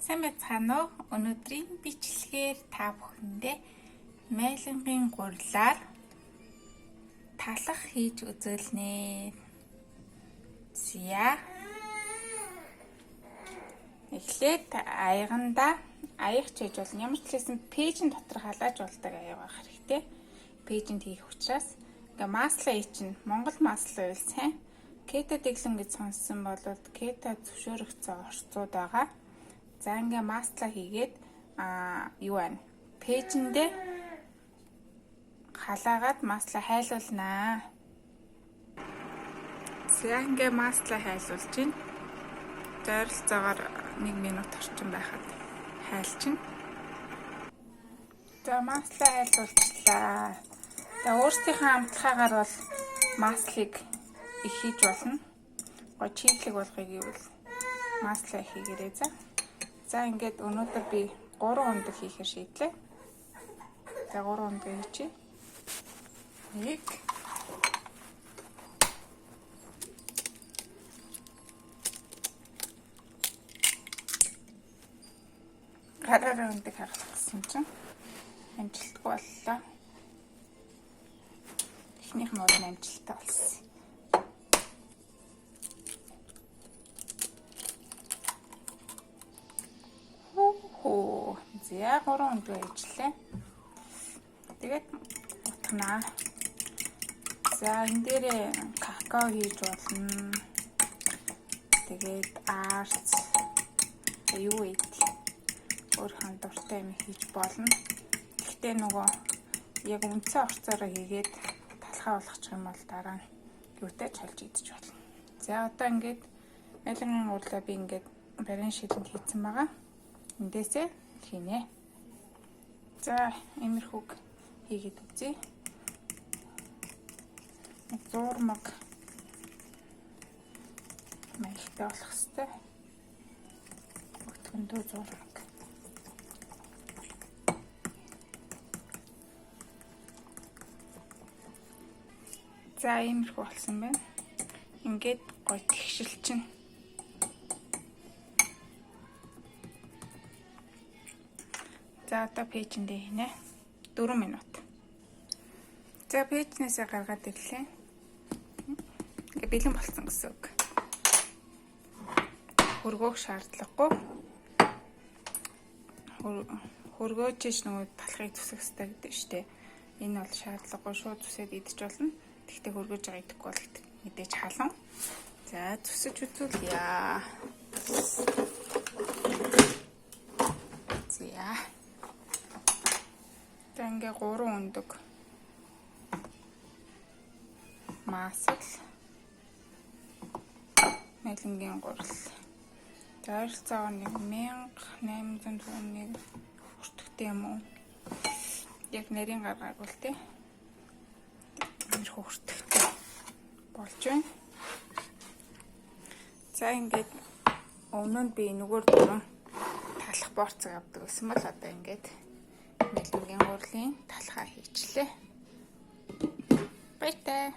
Сайн байцгаана уу? Өнөөдрийн бичлэгээр та бүхэндээ майлангийн гурилаар талах хийж үзүүлнэ. За. Эхлээд аягандаа аягч хийж болно. Ямар ч хэлсэн пэйжин дотор халааж болдог аяга байх хэрэгтэй. Пэйжинд хийх учраас ингээ масла чинь Монгол масла байл сайн. Кето дэглэн гэж сонссон бол кето зөвшөөрөгцөө орцууд байгаа. За ингээ масла хийгээд юу байна? Пэйжиндээ халаагаад масла хайлуулнаа. За ингээ масла хайлуулж чинь ойролцоогоор 1 минут орчим байхад хайлчихна. За масла хайлуулчлаа. За өөрсдийнхөө амтлагаагаар бол маслыг их хийж болно. Гоо чиглэг болгоё гэвэл масла хийгээрэй за. За ингээд өнөөдөр би 3 ундаг хийхээр шийдлээ. За 3 ундаг хийчихье. 1 гараараа ундаг харагдсан чинь амжилтгүй боллоо. Эхнийх нь бол амжилттай болсон. За 3 ундаг хийжлээ. Тэгээд утгана. За энэ дээрээ какао хийж болно. Тэгээд арц юу вэ? Өөрхөн дуртай юм хийж болно. Гэхдээ нөгөө яг үндсэн орцоороо хийгээд талхаа болгочих юм бол дараа нь юутай чалж идэж болно. За одоо ингээд майлангийн гурилаа би ингээд барин шилэнд хийсэн байгаа. Эндээсээ хийнэ. За иймэрхүүг хийгээд үзье. Зурмаг маягтай болох хэвээр. Өтгөндөө зурмаг. За иймэрхүү болсон байна. Ингээд гоё тэгшилчин. За одоо пэйжиндээ хийнэ. 4 минут. За пэйжнээсээ гаргаад ирлээ. Ингээ бэлэн болсон гэсэн үг. Хөргөөх шаардлагагүй. Хөргөөж ч нөгөө талхыг зүсэх хэрэгтэй гэдэг шүү дээ. Энэ бол шаардлагагүй шууд зүсээд идэж болно. Гэхдээ хөргөж байгаа идэхгүй бол мэдээж халан. За зүсэж үзүүлье. За. Ингээ 3 ундаг масл майлангийн гурил. За ойролцоогоор 1801 хүртэгтэй юм уу? Яг нарийн гаргаагүй л тий. Ирэх хүртэгтэй болж байна. За ингээд өмнө нь би нөгөө дөрөв талах борцог авдаг гэсэн бол одоо ингээд майлангийн гурилын талхаа хийчлээ. Баяртай.